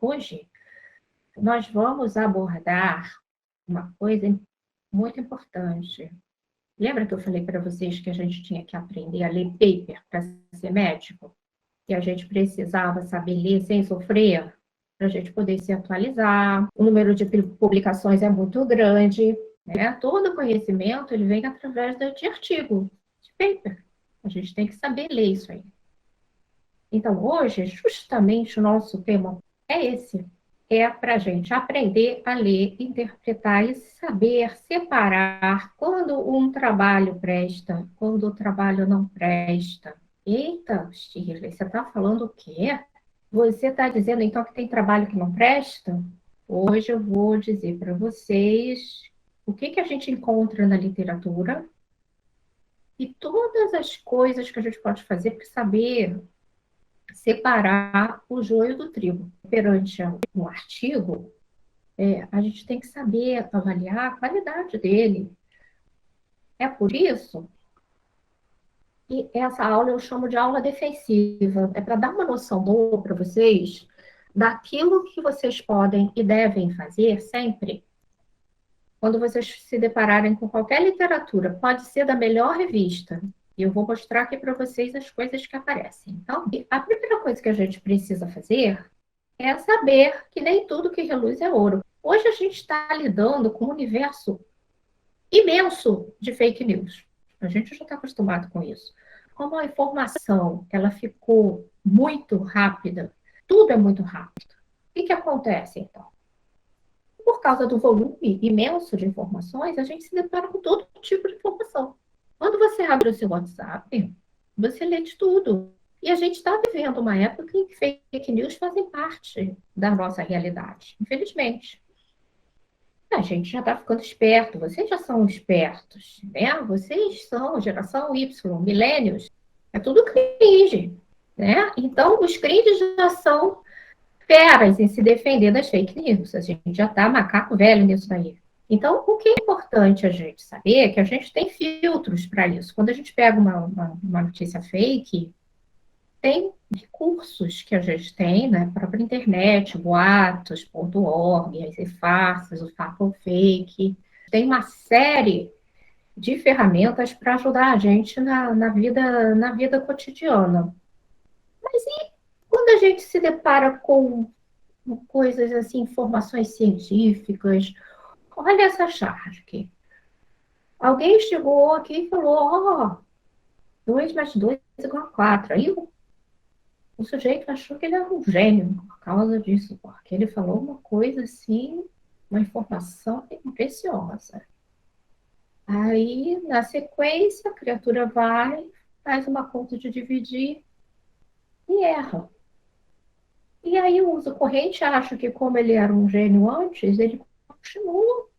hoje nós vamos abordar uma coisa muito importante. Lembra que eu falei para vocês que a gente tinha que aprender a ler paper para ser médico? Que a gente precisava saber ler sem sofrer, para a gente poder se atualizar. O número de publicações é muito grande, né? Todo conhecimento ele vem através de artigo, de paper. A gente tem que saber ler isso aí. Então, hoje, justamente o nosso tema é esse. É para a gente aprender a ler, interpretar e saber separar quando um trabalho presta, quando o trabalho não presta. Eita, Shirley, você está falando o quê? Você está dizendo, então, que tem trabalho que não presta? Hoje eu vou dizer para vocês o que a gente encontra na literatura e todas as coisas que a gente pode fazer para saber separar o joio do trigo. Perante um artigo, a gente tem que saber avaliar a qualidade dele. É por isso que essa aula eu chamo de aula defensiva. É para dar uma noção boa para vocês daquilo que vocês podem e devem fazer sempre quando vocês se depararem com qualquer literatura. Pode ser da melhor revista. E eu vou mostrar aqui para vocês as coisas que aparecem. Então, a primeira coisa que a gente precisa fazer é saber que nem tudo que reluz é ouro. Hoje a gente está lidando com um universo imenso de fake news. A gente já está acostumado com isso. Como a informação ela ficou muito rápida, tudo é muito rápido. O que acontece, então? Por causa do volume imenso de informações, a gente se depara com todo tipo de informação. Quando você abre o seu WhatsApp, você lê de tudo. E a gente está vivendo uma época em que fake news fazem parte da nossa realidade, infelizmente. A gente já está ficando esperto, vocês já são espertos, né? Vocês são geração Y, milênios, é tudo cringe, né? Então, os cringes já são feras em se defender das fake news. A gente já está macaco velho nisso daí. Então, o que é importante a gente saber é que a gente tem filtros para isso. Quando a gente pega uma notícia fake, tem recursos que a gente tem, né? A própria internet, boatos.org, as e-farsas, o fato ou fake. Tem uma série de ferramentas para ajudar a gente na vida cotidiana. Mas e quando a gente se depara com coisas assim, informações científicas? Olha essa charge aqui. Alguém chegou aqui e falou, ó, oh, 2 mais 2 é igual a 4. Aí o sujeito achou que ele era um gênio por causa disso, porque ele falou uma coisa assim, uma informação preciosa. Aí, na sequência, a criatura vai, faz uma conta de dividir e erra. E aí o uso corrente acha que, como ele era um gênio antes, ele continua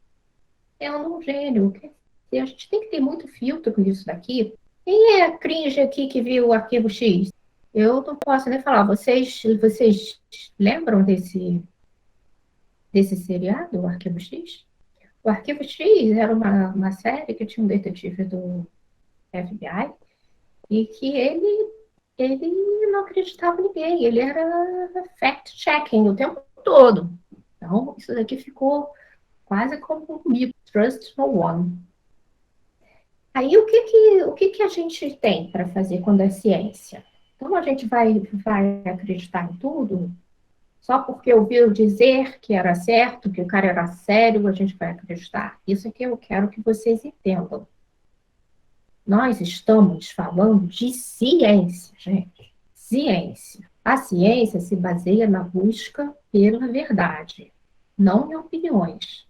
sendo um gênio. E a gente tem que ter muito filtro com isso daqui. Quem é cringe aqui que viu o Arquivo X? Eu não posso nem falar. Vocês lembram desse seriado, o Arquivo X? O Arquivo X era uma série que tinha um detetive do FBI e que ele não acreditava em ninguém. Ele era fact-checking o tempo todo. Então, isso daqui ficou quase como um mito. Trust no one. Aí, o que a gente tem para fazer quando é ciência? Então, a gente vai acreditar em tudo? Só porque ouviu dizer que era certo, que o cara era sério, a gente vai acreditar? Isso é que eu quero que vocês entendam. Nós estamos falando de ciência, gente. Ciência. A ciência se baseia na busca pela verdade, não em opiniões.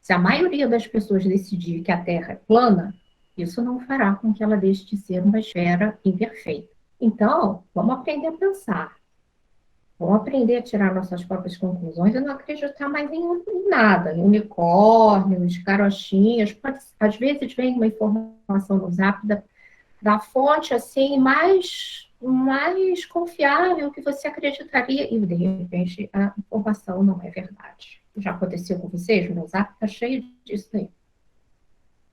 Se a maioria das pessoas decidir que a Terra é plana, isso não fará com que ela deixe de ser uma esfera imperfeita. Então, vamos aprender a pensar. Vamos aprender a tirar nossas próprias conclusões e não acreditar mais em nada, em unicórnios, carochinhas. Às vezes vem uma informação no Zap da fonte assim mais confiável que você acreditaria e de repente a informação não é verdade. Já aconteceu com vocês? O meu Zap está cheio disso aí.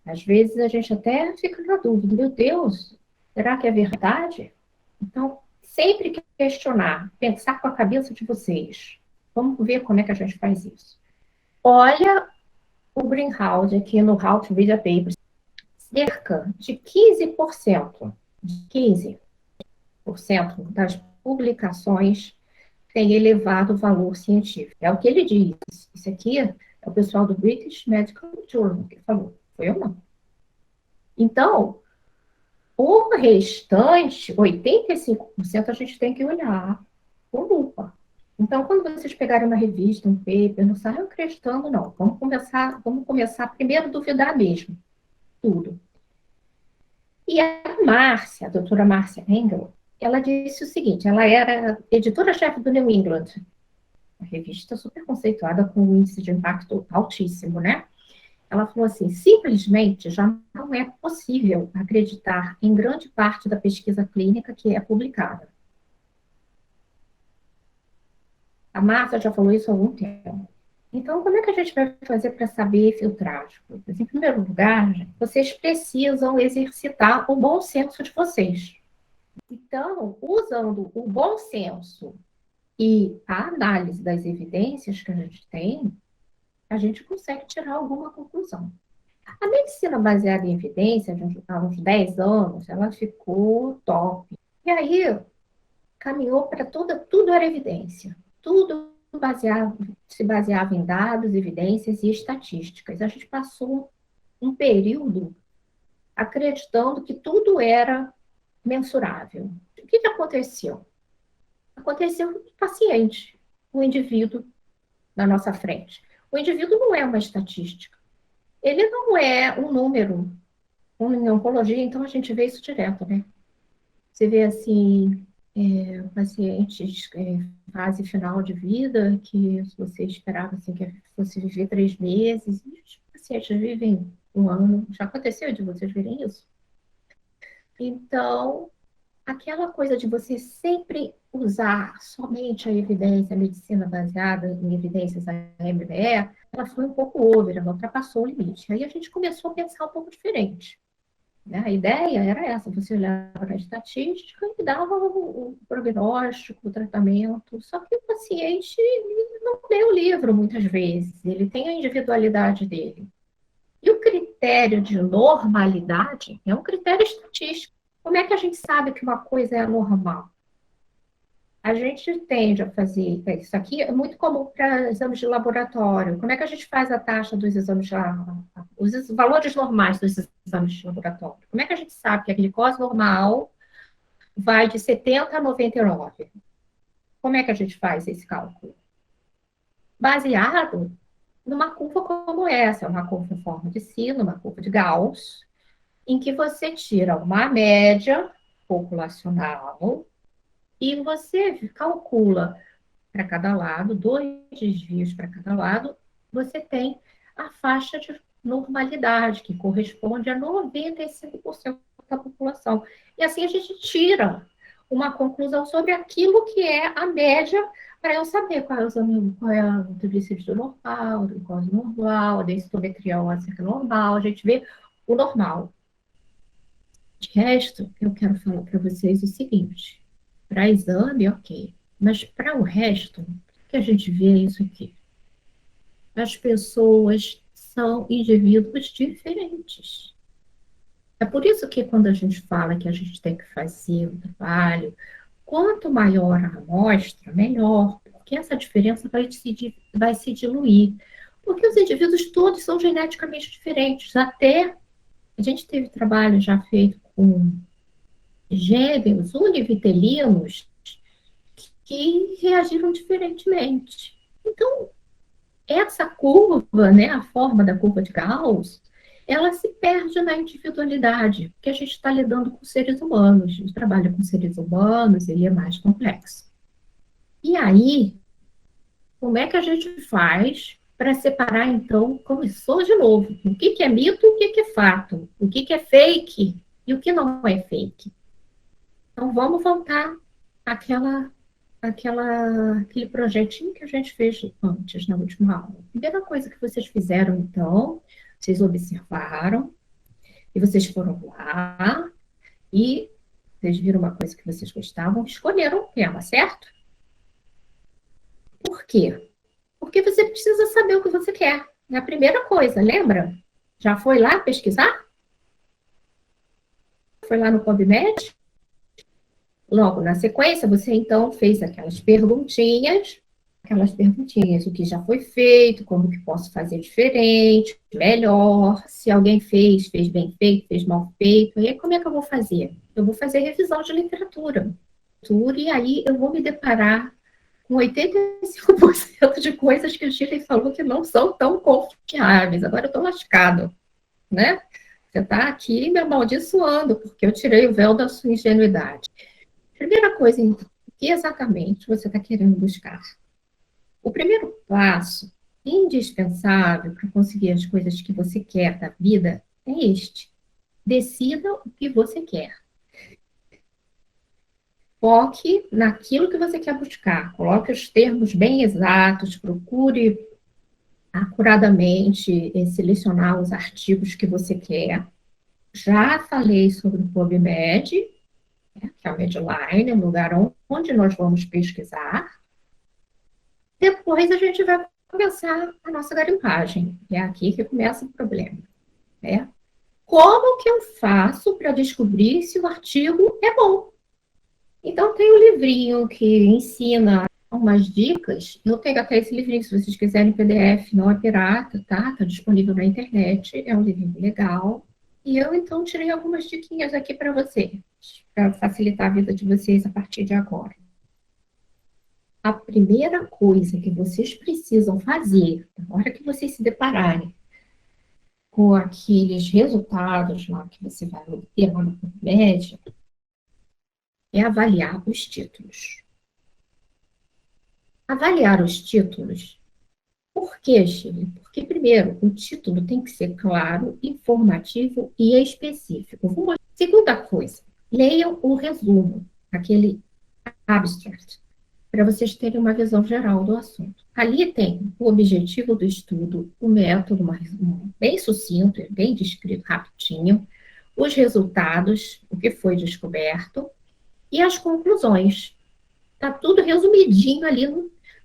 Às vezes a gente até fica na dúvida, meu Deus, será que é verdade? Então, sempre questionar, pensar com a cabeça de vocês. Vamos ver como é que a gente faz isso. Olha o Greenhouse aqui no How to Read a Paper. Cerca de 15% das publicações têm elevado valor científico. É o que ele diz. Isso aqui é o pessoal do British Medical Journal que falou. Foi eu não. Então, o restante, 85%, a gente tem que olhar com lupa. Então, quando vocês pegarem uma revista, um paper, não saiam acreditando, não. Vamos começar primeiro a duvidar mesmo, tudo. E a Márcia, a doutora Márcia Engel, ela disse o seguinte, ela era editora-chefe do New England, uma revista super conceituada com um índice de impacto altíssimo, né? Ela falou assim, simplesmente já não é possível acreditar em grande parte da pesquisa clínica que é publicada. A Márcia já falou isso há algum tempo. Então, como é que a gente vai fazer para saber filtrar as coisas? Em primeiro lugar, vocês precisam exercitar o bom senso de vocês. Então, usando o bom senso e a análise das evidências que a gente tem, a gente consegue tirar alguma conclusão. A medicina baseada em evidência, há uns 10 anos, ela ficou top. E aí, caminhou para tudo era evidência. Tudo se baseava em dados, evidências e estatísticas. A gente passou um período acreditando que tudo era mensurável. O que aconteceu? Aconteceu com o paciente, o indivíduo na nossa frente. O indivíduo não é uma estatística. Ele não é um número. Em oncologia, então, a gente vê isso direto, né? Você vê, assim, pacientes em fase final de vida, que você esperava assim, que fosse viver 3 meses, e os pacientes vivem 1 ano. Já aconteceu de vocês verem isso? Então, aquela coisa de você sempre usar somente a evidência, a medicina baseada em evidências, a MBE, ela foi um pouco over, ela ultrapassou o limite. Aí a gente começou a pensar um pouco diferente. Né? A ideia era essa, você olhava para a estatística e dava o prognóstico, o tratamento, só que o paciente não lê o livro muitas vezes, ele tem a individualidade dele. E o critério de normalidade é um critério estatístico. Como é que a gente sabe que uma coisa é normal? A gente tende a fazer isso aqui, é muito comum para exames de laboratório. Como é que a gente faz a taxa dos exames de os valores normais dos exames de laboratório? Como é que a gente sabe que a glicose normal vai de 70 a 99? Como é que a gente faz esse cálculo? Baseado numa curva como essa, uma curva em forma de sino, uma curva de Gauss, em que você tira uma média populacional e você calcula para cada lado, 2 desvios para cada lado, você tem a faixa de normalidade, que corresponde a 95% da população. E assim a gente tira uma conclusão sobre aquilo que é a média, para eu saber qual é a triglicérido normal, a glicose normal, a densitometria óssea normal, a gente vê o normal. De resto, eu quero falar para vocês o seguinte: para exame, ok, mas para o resto, que a gente vê isso aqui. As pessoas são indivíduos diferentes. É por isso que quando a gente fala que a gente tem que fazer o trabalho, quanto maior a amostra, melhor, porque essa diferença vai se diluir. Porque os indivíduos todos são geneticamente diferentes. Até a gente teve trabalho já feito com gêmeos univitelinos que reagiram diferentemente. Então, essa curva, né, a forma da curva de Gauss, ela se perde na individualidade, porque a gente está lidando com seres humanos, a gente trabalha com seres humanos, ele é mais complexo. E aí, como é que a gente faz para separar, então, começou de novo, o que é mito e o que é fato, o que é fake e o que não é fake. Então, vamos voltar aquele projetinho que a gente fez antes, na última aula. A primeira coisa que vocês fizeram, então, vocês observaram, e vocês foram lá, e vocês viram uma coisa que vocês gostavam, escolheram o tema, certo? Por quê? Porque você precisa saber o que você quer. É a primeira coisa, lembra? Já foi lá pesquisar? Foi lá no PubMed? Logo na sequência, você então fez aquelas perguntinhas, o que já foi feito, como que posso fazer diferente, melhor, se alguém fez bem feito, fez mal feito, e aí como é que eu vou fazer? Eu vou fazer revisão de literatura, e aí eu vou me deparar com 85% de coisas que o Shirley falou que não são tão confiáveis. Agora eu estou lascado, né? Você está aqui me amaldiçoando, porque eu tirei o véu da sua ingenuidade. Primeira coisa, então, o que exatamente você está querendo buscar? O primeiro passo, indispensável para conseguir as coisas que você quer da vida, é este. Decida o que você quer. Foque naquilo que você quer buscar. Coloque os termos bem exatos, procure acuradamente selecionar os artigos que você quer. Já falei sobre o PubMed, né, que é o Medline, o lugar onde nós vamos pesquisar. Depois a gente vai começar a nossa garimpagem. É aqui que começa o problema. Né? Como que eu faço para descobrir se o artigo é bom? Então, tem um livrinho que ensina umas dicas. Eu tenho até esse livrinho, se vocês quiserem, PDF, não é pirata, tá? Está disponível na internet. É um livrinho legal. E eu, então, tirei algumas diquinhas aqui para vocês, para facilitar a vida de vocês a partir de agora. A primeira coisa que vocês precisam fazer, na hora que vocês se depararem com aqueles resultados lá que você vai obter lá no PubMed, é avaliar os títulos. Avaliar os títulos. Por quê, Chile? Porque, primeiro, o título tem que ser claro, informativo e específico. Segunda coisa, leiam o resumo, aquele abstract, para vocês terem uma visão geral do assunto. Ali tem o objetivo do estudo, o método bem sucinto, bem descrito, rapidinho, os resultados, o que foi descoberto, e as conclusões. Está tudo resumidinho ali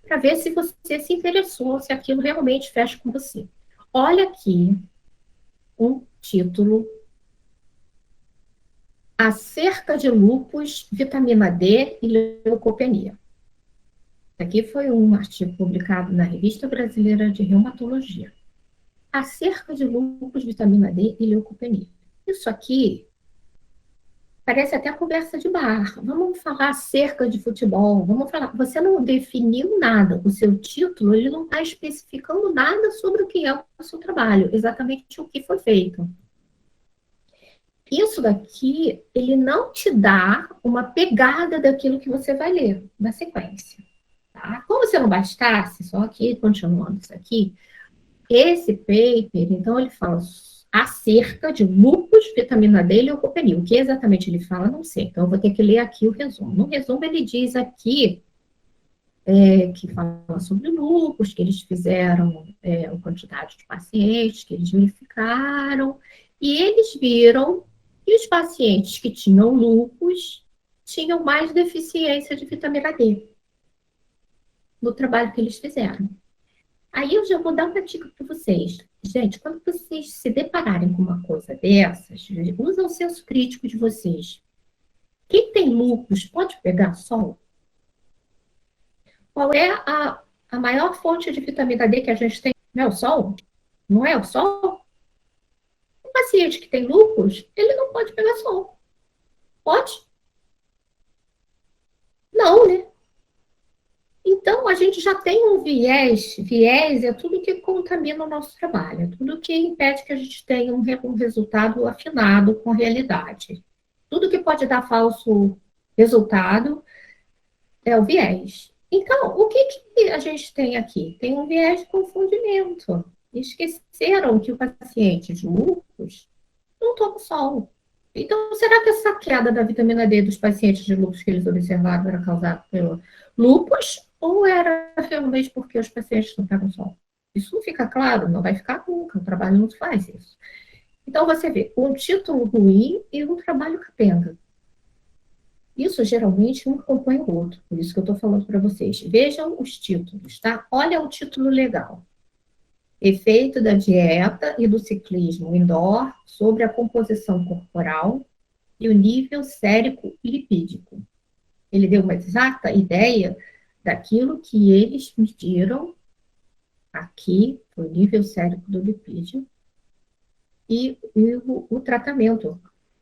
para ver se você se interessou, se aquilo realmente fecha com você. Olha aqui um título acerca de lúpus, vitamina D e leucopenia. Aqui foi um artigo publicado na Revista Brasileira de Reumatologia. Acerca de lúpus, vitamina D e leucopenia. Isso aqui parece até conversa de bar. Vamos falar acerca de futebol. Vamos falar. Você não definiu nada. O seu título ele não está especificando nada sobre o que é o seu trabalho, exatamente o que foi feito. Isso daqui, ele não te dá uma pegada daquilo que você vai ler na sequência. Tá? Como se não bastasse, só aqui, continuando isso aqui, esse paper, então, ele fala acerca de lúpus, vitamina D e leucopenia. O que exatamente ele fala, não sei. Então, eu vou ter que ler aqui o resumo. No resumo, ele diz aqui que fala sobre lúpus, que eles fizeram a quantidade de pacientes, que eles verificaram, e eles viram que os pacientes que tinham lúpus tinham mais deficiência de vitamina D no trabalho que eles fizeram. Aí eu já vou dar uma dica para vocês. Gente, quando vocês se depararem com uma coisa dessas, usem o senso crítico de vocês. Quem tem lúpus pode pegar sol? Qual é a maior fonte de vitamina D que a gente tem? Não é o sol? Não é o sol? Um paciente que tem lúpus, ele não pode pegar sol. Pode? Não, né? Então, a gente já tem um viés é tudo que contamina o nosso trabalho, é tudo que impede que a gente tenha um resultado afinado com a realidade. Tudo que pode dar falso resultado é o viés. Então, o que a gente tem aqui? Tem um viés de confundimento. Esqueceram que o paciente de lúpus não toma sol. Então, será que essa queda da vitamina D dos pacientes de lúpus que eles observaram era causada pelo lúpus ou era realmente porque os pacientes não pegam sol? Isso não fica claro, não vai ficar nunca, o trabalho não faz isso. Então, você vê um título ruim e um trabalho capenga. Isso geralmente um acompanha o outro, por isso que eu estou falando para vocês. Vejam os títulos, tá? Olha o título legal. Efeito da dieta e do ciclismo indoor sobre a composição corporal e o nível sérico-lipídico. Ele deu uma exata ideia daquilo que eles mediram aqui, foi o nível sérico do lipídio, e o tratamento,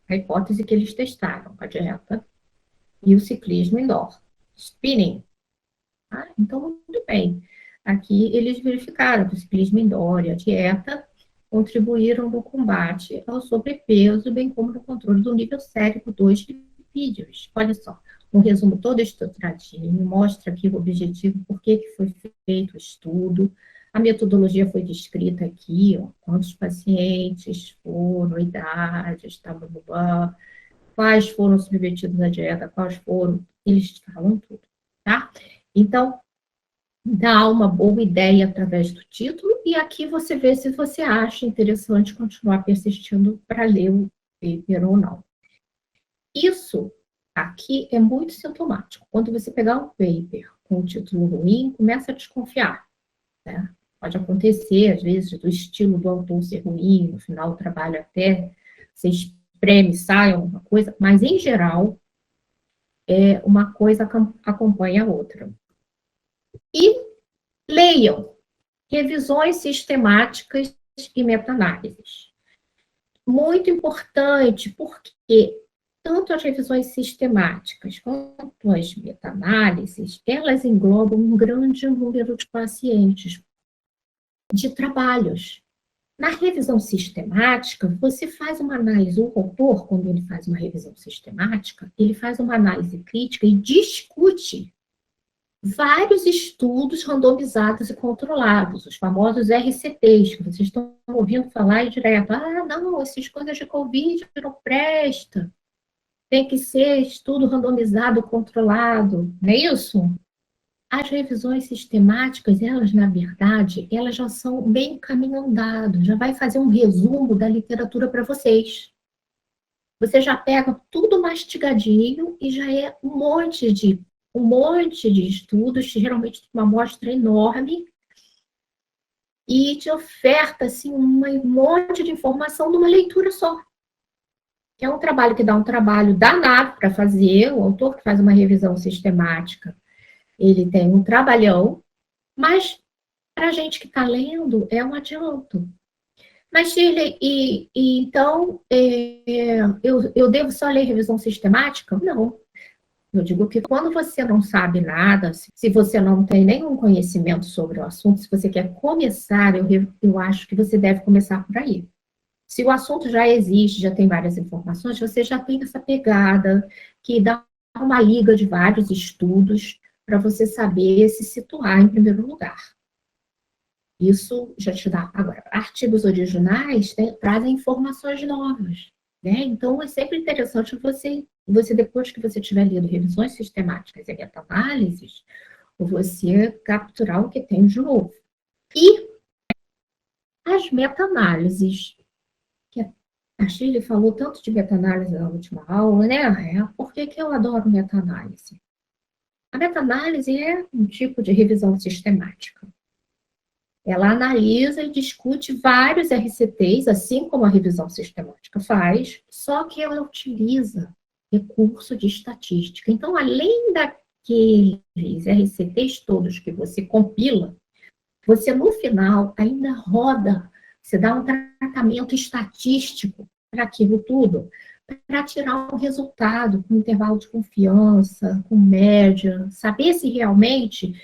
a hipótese que eles testaram, a dieta e o ciclismo indoor. Spinning. Ah, então, muito bem. Aqui eles verificaram que o ciclismo indoor e a dieta contribuíram no combate ao sobrepeso, bem como no controle do nível sérico dos lipídios. Olha só, um resumo todo estruturadinho, mostra aqui o objetivo, por que foi feito o estudo, a metodologia foi descrita aqui, ó, quantos pacientes foram, a idade, quais foram submetidos à dieta, quais foram, eles falam tudo, tá? Então, dá uma boa ideia através do título, e aqui você vê se você acha interessante continuar persistindo para ler o paper ou não. Isso aqui é muito sintomático. Quando você pegar um paper com um título ruim, começa a desconfiar, né? Pode acontecer, às vezes, do estilo do autor ser ruim, no final do trabalho até você espreme, sai alguma coisa, mas, em geral, uma coisa acompanha a outra. E leiam revisões sistemáticas e meta-análises. Muito importante, porque tanto as revisões sistemáticas quanto as meta-análises, elas englobam um grande número de pacientes, de trabalhos. Na revisão sistemática, você faz uma análise, o autor, quando ele faz uma revisão sistemática, ele faz uma análise crítica e discute vários estudos randomizados e controlados, os famosos RCTs, que vocês estão ouvindo falar direto. Ah, não, essas coisas de Covid não presta. Tem que ser estudo randomizado, controlado, não é isso? As revisões sistemáticas, elas, na verdade, elas já são bem caminho andado, já vai fazer um resumo da literatura para vocês. Você já pega tudo mastigadinho e já é um monte de estudos, geralmente uma amostra enorme, e te oferta assim, um monte de informação numa leitura só. É um trabalho que dá um trabalho danado para fazer, o autor que faz uma revisão sistemática, ele tem um trabalhão, mas para a gente que está lendo, é um adianto. Mas, Shirley, então, eu devo só ler revisão sistemática? Não. Eu digo que quando você não sabe nada, se você não tem nenhum conhecimento sobre o assunto, se você quer começar, eu acho que você deve começar por aí. Se o assunto já existe, já tem várias informações, você já tem essa pegada que dá uma liga de vários estudos para você saber se situar em primeiro lugar. Isso já te dá. Agora, artigos originais trazem informações novas, né? Então, é sempre interessante você, depois que você tiver lido revisões sistemáticas e meta-análises, você capturar o que tem de novo. E as meta-análises, que a Shirley falou tanto de meta-análise na última aula, né? Por que eu adoro meta-análise? A meta-análise é um tipo de revisão sistemática. Ela analisa e discute vários RCTs, assim como a revisão sistemática faz, só que ela utiliza recurso de estatística. Então, além daqueles RCTs todos que você compila, você, no final, ainda roda, você dá um tratamento estatístico para aquilo tudo, para tirar um resultado com intervalo de confiança, com média, saber se realmente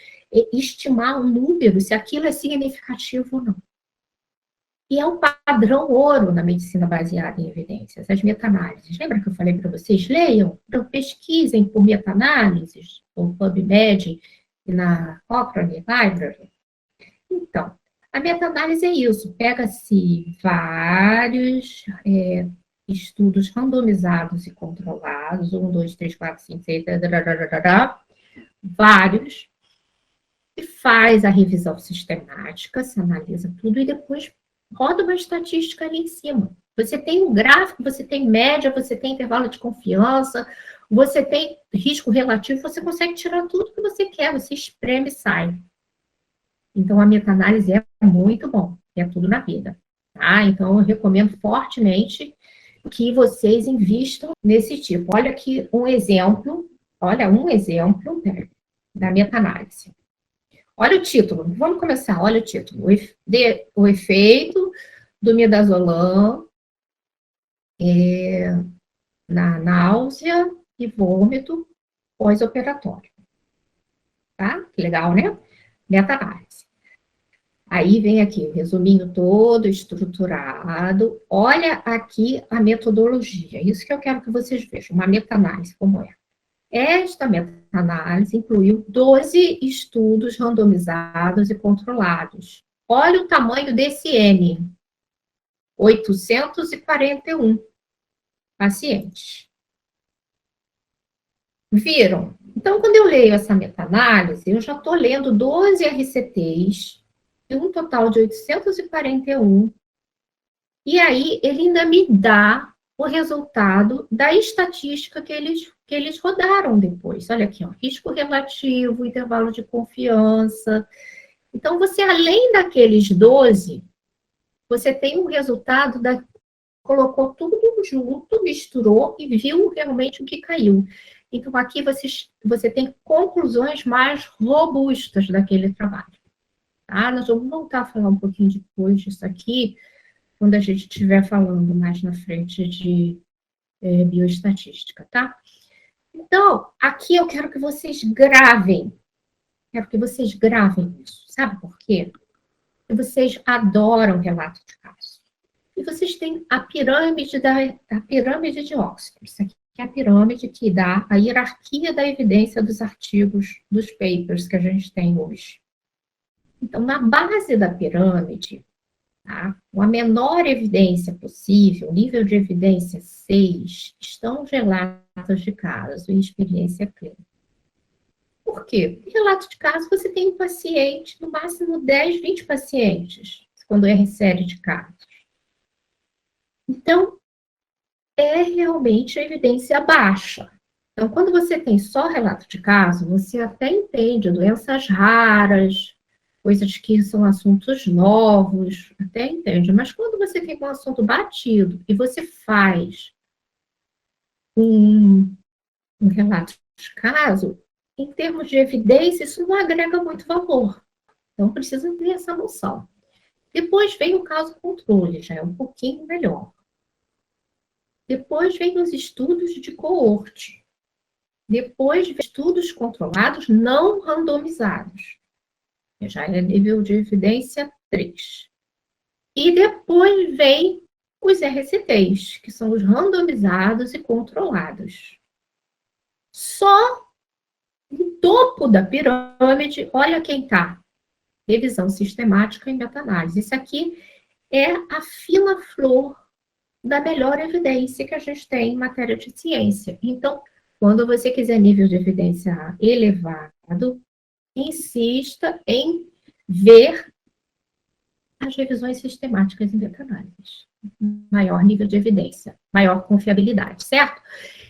estimar um número, se aquilo é significativo ou não. E é um padrão ouro na medicina baseada em evidências, as meta-análises. Lembra que eu falei para vocês? Leiam, pesquisem por meta-análises, no PubMed e na Cochrane Library. Então, a meta-análise é isso, pega-se vários estudos randomizados e controlados, 1, 2, 3, 4, 5, 6, vários, e faz a revisão sistemática, se analisa tudo e depois roda uma estatística ali em cima. Você tem um gráfico, você tem média, você tem intervalo de confiança, Você tem risco relativo, você consegue tirar tudo que você quer, você espreme e sai. Então, a meta-análise é muito bom, é tudo na vida. Tá? Então, eu recomendo fortemente que vocês invistam nesse tipo. Olha aqui um exemplo, da meta-análise. Olha o título, vamos começar, olha o título. O efeito do midazolam na náusea e vômito pós-operatório. Tá? Que legal, né? Meta-análise. Aí vem aqui o resuminho todo estruturado. Olha aqui a metodologia. Isso que eu quero que vocês vejam, uma meta-análise como é. Esta meta-análise incluiu 12 estudos randomizados e controlados. Olha o tamanho desse N. 841 pacientes. Viram? Então, quando eu leio essa meta-análise, eu já estou lendo 12 RCTs, de um total de 841, e aí ele ainda me dá o resultado da estatística que eles rodaram depois. Olha aqui, ó, risco relativo, intervalo de confiança. Então, você, além daqueles 12, você tem um resultado colocou tudo junto, misturou e viu realmente o que caiu. Então, aqui você tem conclusões mais robustas daquele trabalho. Tá? Nós vamos voltar a falar um pouquinho depois disso aqui, quando a gente estiver falando mais na frente de bioestatística, tá? Então, aqui eu quero que vocês gravem. Quero que vocês gravem isso. Sabe por quê? Porque vocês adoram relato de caso. E vocês têm a pirâmide de Oxford. Isso aqui é a pirâmide que dá a hierarquia da evidência dos artigos, dos papers que a gente tem hoje. Então, na base da pirâmide, tá, com a menor evidência possível, nível de evidência 6, estão os relatos de caso e experiência clínica. Por quê? Em relato de caso, você tem um paciente, no máximo 10, 20 pacientes, quando é série de casos. Então, é realmente a evidência baixa. Então, quando você tem só relato de caso, você até entende doenças raras, coisas que são assuntos novos, até entende. Mas quando você tem um assunto batido e você faz um relato de caso, em termos de evidência, isso não agrega muito valor. Então, precisa ter essa noção. Depois vem o caso controle, já é um pouquinho melhor. Depois vem os estudos de coorte. Depois vem estudos controlados não randomizados. Já é nível de evidência 3. E depois vem os RCTs, que são os randomizados e controlados. Só no topo da pirâmide, olha quem está. Revisão sistemática e meta-análise. Isso aqui é a fila-flor da melhor evidência que a gente tem em matéria de ciência. Então, quando você quiser nível de evidência elevado, insista em ver as revisões sistemáticas e meta-análises. Maior nível de evidência, maior confiabilidade, certo?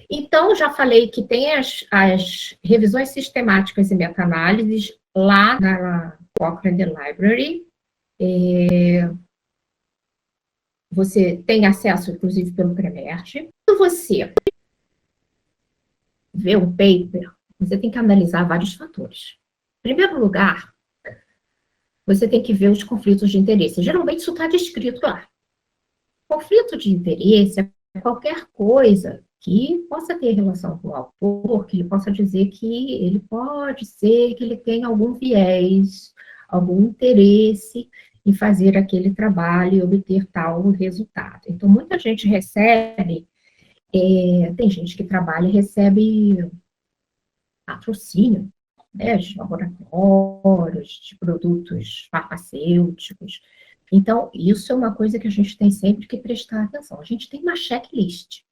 Então, já falei que tem as revisões sistemáticas e meta-análises lá na Cochrane Library. Você tem acesso, inclusive, pelo CREMERGE. Quando você vê um paper, você tem que analisar vários fatores. Em primeiro lugar, você tem que ver os conflitos de interesse. Geralmente, isso está descrito lá. Conflito de interesse é qualquer coisa que possa ter relação com o autor, que ele possa dizer que ele pode ser que ele tenha algum viés, algum interesse em fazer aquele trabalho e obter tal resultado. Então, muita gente recebe, tem gente que trabalha e recebe patrocínio, né, de laboratórios, de produtos farmacêuticos. Então, isso é uma coisa que a gente tem sempre que prestar atenção. A gente tem uma checklist.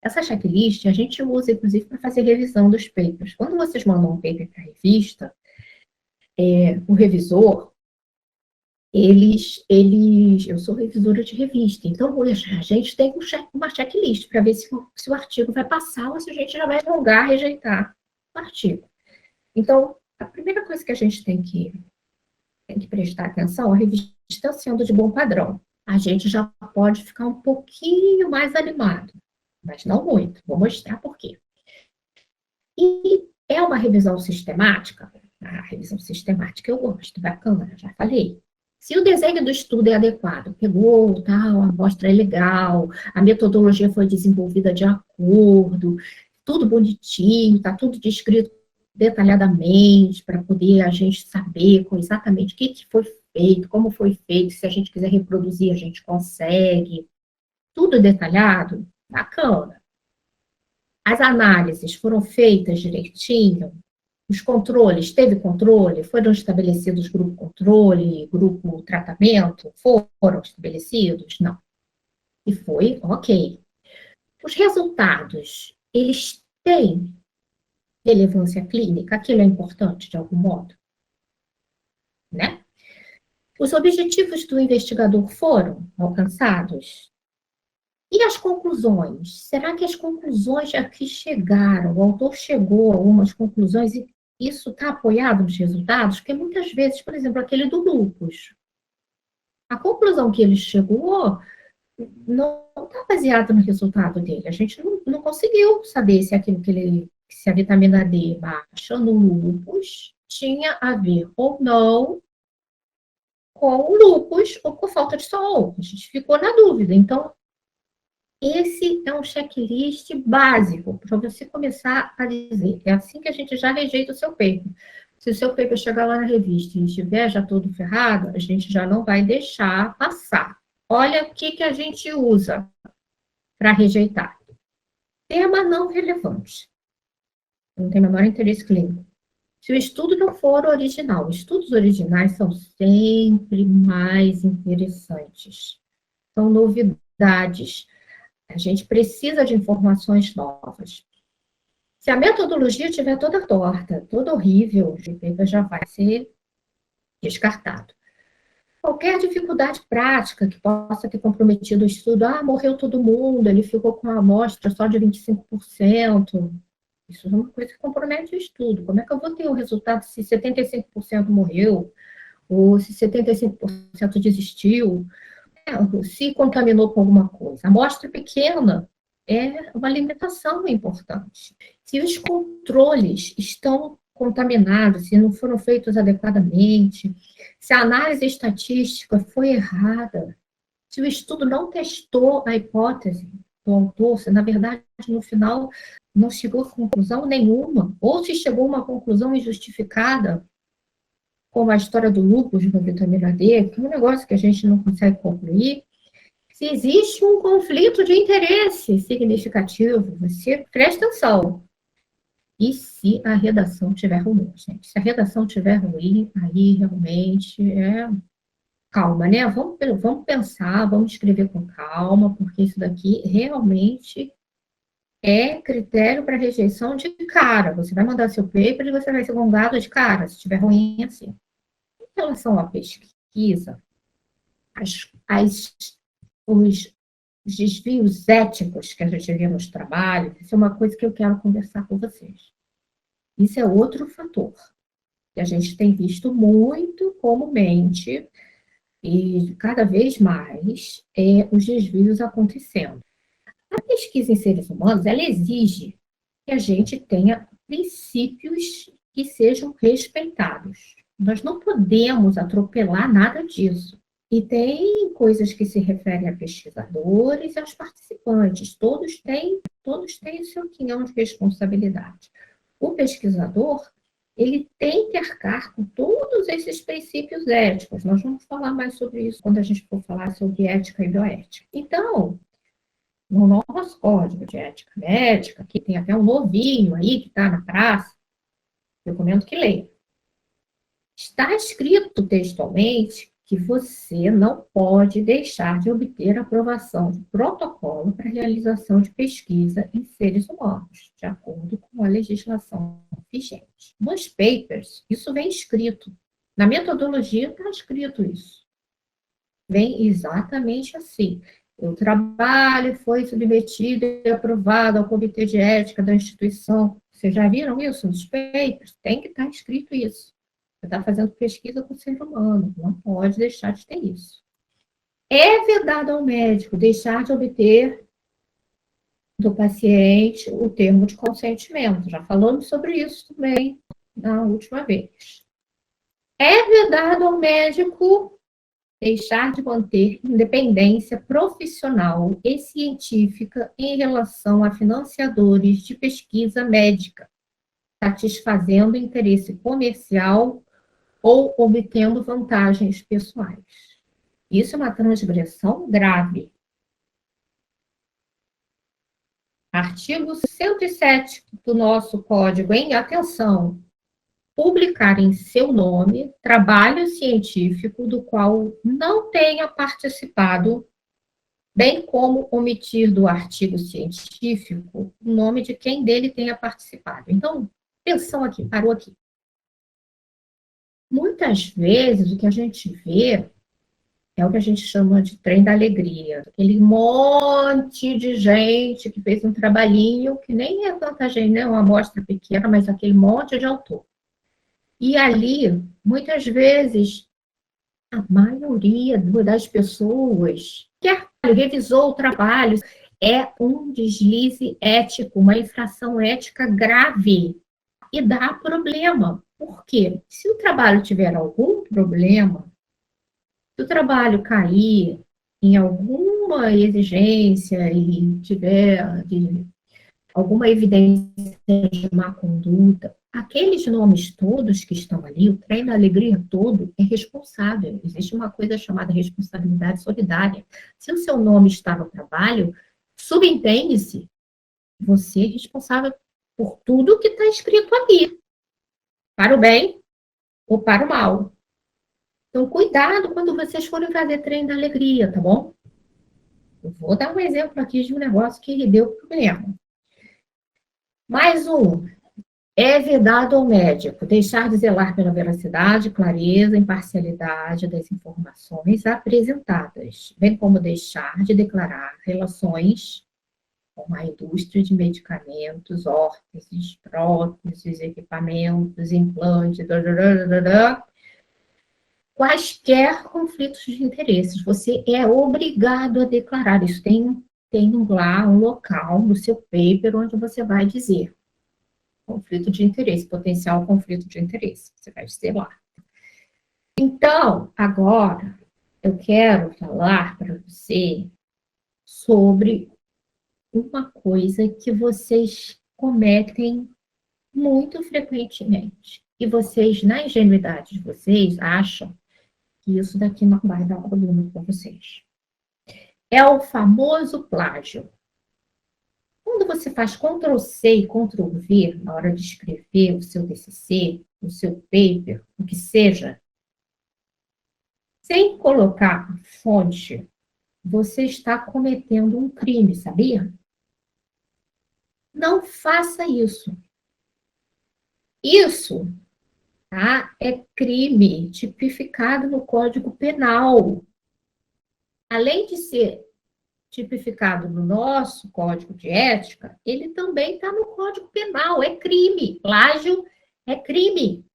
Essa checklist a gente usa, inclusive, para fazer revisão dos papers. Quando vocês mandam um paper para a revista, o revisor, eu sou revisora de revista, então a gente tem uma checklist para ver se o artigo vai passar ou se a gente já vai julgar, rejeitar o artigo. Então, a primeira coisa que a gente tem que prestar atenção, a revista sendo de bom padrão. A gente já pode ficar um pouquinho mais animado, mas não muito. Vou mostrar por quê. E é uma revisão sistemática? A revisão sistemática eu gosto, bacana, já falei. Se o desenho do estudo é adequado, pegou, tal, a amostra é legal, a metodologia foi desenvolvida de acordo, tudo bonitinho, está tudo descrito detalhadamente, para poder a gente saber exatamente o que foi feito, como foi feito, se a gente quiser reproduzir, a gente consegue. Tudo detalhado, bacana. As análises foram feitas direitinho, os controles, teve controle, foram estabelecidos grupo controle, grupo tratamento, foram estabelecidos? Não. E foi ok. Os resultados, eles têm relevância clínica? Aquilo é importante de algum modo? Né? Os objetivos do investigador foram alcançados? E as conclusões? Será que as conclusões a que chegaram, o autor chegou a algumas conclusões e isso está apoiado nos resultados? Porque muitas vezes, por exemplo, aquele do lúpus, a conclusão que ele chegou não está baseada no resultado dele. A gente não conseguiu saber se aquilo se a vitamina D baixa no lúpus tinha a ver ou não com o lúpus ou com falta de sol. A gente ficou na dúvida. Então, esse é um checklist básico para você começar a dizer. É assim que a gente já rejeita o seu paper. Se o seu paper chegar lá na revista e estiver já todo ferrado, a gente já não vai deixar passar. Olha o que a gente usa para rejeitar. Tema não relevante. Não tem o menor interesse clínico. Se o estudo não for original, estudos originais são sempre mais interessantes. São novidades. A gente precisa de informações novas. Se a metodologia estiver toda torta, toda horrível, o paper já vai ser descartado. Qualquer dificuldade prática que possa ter comprometido o estudo, morreu todo mundo, ele ficou com uma amostra só de 25%. Isso é uma coisa que compromete o estudo. Como é que eu vou ter o resultado se 75% morreu, ou se 75% desistiu? Se contaminou com alguma coisa. A amostra pequena é uma limitação importante. Se os controles estão contaminados, se não foram feitos adequadamente, se a análise estatística foi errada, se o estudo não testou a hipótese do autor, se na verdade no final não chegou a conclusão nenhuma, ou se chegou a uma conclusão injustificada, como a história do lúpus com a vitamina D, que é um negócio que a gente não consegue concluir, se existe um conflito de interesse significativo, você presta atenção. E se a redação estiver ruim, gente? Se a redação estiver ruim, aí realmente é... Calma, né? Vamos pensar, vamos escrever com calma, porque isso daqui realmente é critério para rejeição de cara. Você vai mandar seu paper e você vai ser gongado de cara, se estiver ruim assim. Em relação à pesquisa, os desvios éticos que a gente vê nos trabalhos, isso é uma coisa que eu quero conversar com vocês. Isso é outro fator que a gente tem visto muito comumente e cada vez mais os desvios acontecendo. A pesquisa em seres humanos, ela exige que a gente tenha princípios que sejam respeitados. Nós não podemos atropelar nada disso. E tem coisas que se referem a pesquisadores e aos participantes. Todos têm o seu quinhão de responsabilidade. O pesquisador, ele tem que arcar com todos esses princípios éticos. Nós vamos falar mais sobre isso quando a gente for falar sobre ética e bioética. Então, no nosso código de ética médica, que tem até um novinho aí que está na praça, recomendo que leia. Está escrito textualmente que você não pode deixar de obter aprovação de protocolo para realização de pesquisa em seres humanos, de acordo com a legislação vigente. Nos papers, isso vem escrito. Na metodologia está escrito isso. Vem exatamente assim. O trabalho foi submetido e aprovado ao Comitê de Ética da instituição. Vocês já viram isso nos papers? Tem que estar escrito isso. Você está fazendo pesquisa com o ser humano, não pode deixar de ter isso. É vedado ao médico deixar de obter do paciente o termo de consentimento. Já falamos sobre isso também na última vez. É vedado ao médico deixar de manter independência profissional e científica em relação a financiadores de pesquisa médica, satisfazendo interesse comercial ou obtendo vantagens pessoais. Isso é uma transgressão grave. Artigo 107 do nosso Código, em atenção, publicar em seu nome trabalho científico do qual não tenha participado, bem como omitir do artigo científico o nome de quem dele tenha participado. Então, atenção aqui, parou aqui. Muitas vezes o que a gente vê é o que a gente chama de trem da alegria. Aquele monte de gente que fez um trabalhinho que nem é tanta gente, né? Uma amostra pequena, mas aquele monte de autor. E ali, muitas vezes, a maioria das pessoas que revisou o trabalho é um deslize ético, uma infração ética grave e dá problema. Por quê? Se o trabalho tiver algum problema, se o trabalho cair em alguma exigência e tiver alguma evidência de má conduta, aqueles nomes todos que estão ali, o trem da alegria todo, é responsável. Existe uma coisa chamada responsabilidade solidária. Se o seu nome está no trabalho, subentende-se, você é responsável por tudo que está escrito ali, para o bem ou para o mal. Então, cuidado quando vocês forem fazer trem da alegria, tá bom? Eu vou dar um exemplo aqui de um negócio que deu problema. Mais um. É vedado ao médico deixar de zelar pela veracidade, clareza, imparcialidade das informações apresentadas, bem como deixar de declarar relações com a indústria de medicamentos, órteses, próteses, equipamentos, implantes, quaisquer conflitos de interesses. Você é obrigado a declarar. Isso tem lá um local no seu paper onde você vai dizer conflito de interesse, potencial conflito de interesse. Você vai dizer lá. Então, agora, eu quero falar para você sobre uma coisa que vocês cometem muito frequentemente. E vocês, na ingenuidade de vocês, acham que isso daqui não vai dar problema para vocês. É o famoso plágio. Quando você faz Ctrl+C e Ctrl+V na hora de escrever o seu TCC, o seu paper, o que seja, sem colocar fonte, você está cometendo um crime, sabia? Não faça isso. Isso, tá, é crime tipificado no Código Penal. Além de ser tipificado no nosso Código de Ética, ele também está no Código Penal, é crime. Plágio é crime.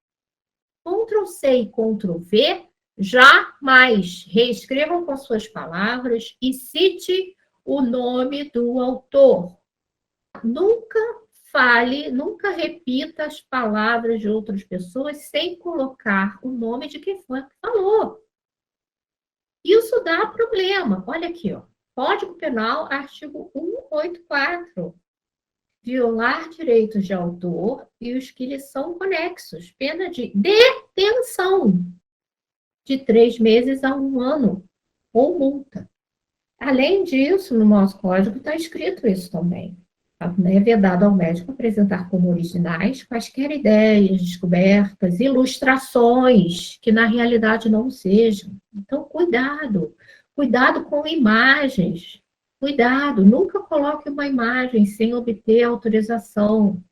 Ctrl+C e Ctrl+V, jamais. Reescrevam com suas palavras e cite o nome do autor. Nunca fale, nunca repita as palavras de outras pessoas sem colocar o nome de quem foi que falou. Isso dá problema. Olha aqui, ó. Código Penal, artigo 184. Violar direitos de autor e os que lhes são conexos. Pena de detenção de 3 meses a 1 ano ou multa. Além disso, no nosso código está escrito isso também. É vedado ao médico apresentar como originais quaisquer ideias, descobertas, ilustrações que na realidade não sejam. Então, cuidado. Cuidado com imagens. Cuidado, nunca coloque uma imagem sem obter autorização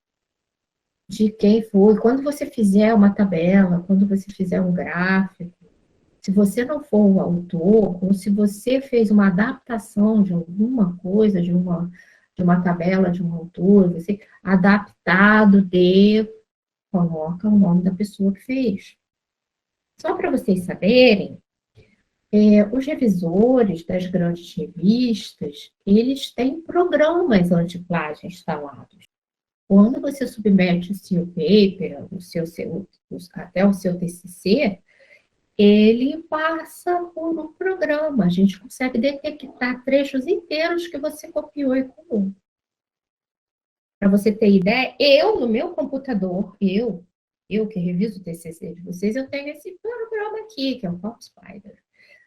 de quem foi. Quando você fizer uma tabela, quando você fizer um gráfico, Se você não for o autor, ou se você fez uma adaptação de alguma coisa, de uma tabela de um autor, você adaptado coloca o nome da pessoa que fez. Só para vocês saberem, os revisores das grandes revistas, eles têm programas anti-plágio instalados. Quando você submete o seu paper, até o seu TCC, ele passa por um programa. A gente consegue detectar trechos inteiros que você copiou e colou. Para você ter ideia, no meu computador, eu que reviso o TCC de vocês, eu tenho esse programa aqui, que é o CopySpider.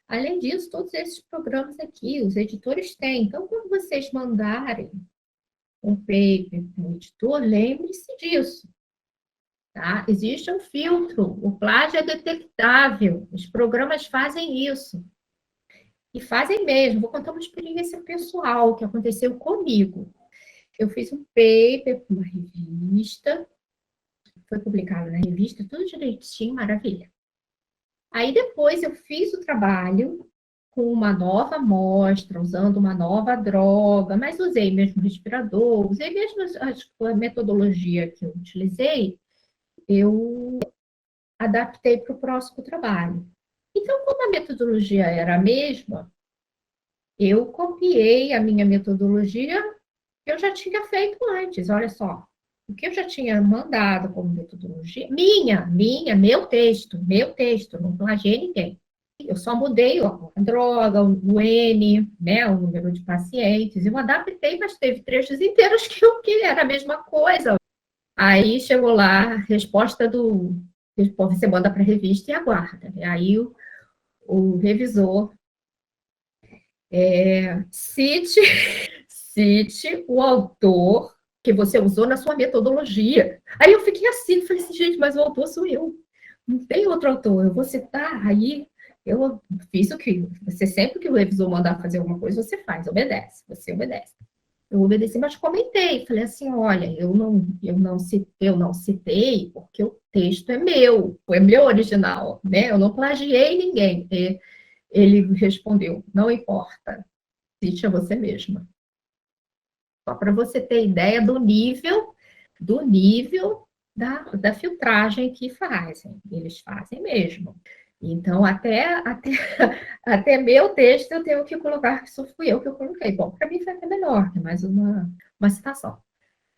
Além disso, todos esses programas aqui, os editores têm. Então, quando vocês mandarem um paper para o editor, lembre-se disso. Tá? Existe um filtro, o plágio é detectável, os programas fazem isso. E fazem mesmo. Vou contar uma experiência pessoal que aconteceu comigo. Eu fiz um paper para uma revista, foi publicado na revista, tudo direitinho, maravilha. Aí depois eu fiz o trabalho com uma nova amostra, usando uma nova droga, mas usei mesmo respirador, usei mesmo a metodologia que eu utilizei, eu adaptei para o próximo trabalho. Então, como a metodologia era a mesma, eu copiei a minha metodologia que eu já tinha feito antes. Olha só, o que eu já tinha mandado como metodologia, meu texto, não plagiei ninguém. Eu só mudei a droga, o N, né, o número de pacientes, eu adaptei, mas teve trechos inteiros que era a mesma coisa. Aí chegou lá, a resposta você manda para a revista e aguarda. Aí o revisor cite o autor que você usou na sua metodologia. Aí eu fiquei assim, falei assim, gente, mas o autor sou eu. Não tem outro autor, eu vou citar. Aí eu fiz o que você sempre que o revisor mandar fazer alguma coisa, você faz, você obedece. Eu obedeci, mas comentei, falei assim, olha, eu não citei porque o texto é meu original, né? Eu não plagiei ninguém. E ele respondeu, não importa, cite a você mesma. Só para você ter ideia do nível da filtragem que fazem. Eles fazem mesmo. Então, até meu texto eu tenho que colocar que isso fui eu que eu coloquei. Bom, para mim foi até melhor, é mais uma citação.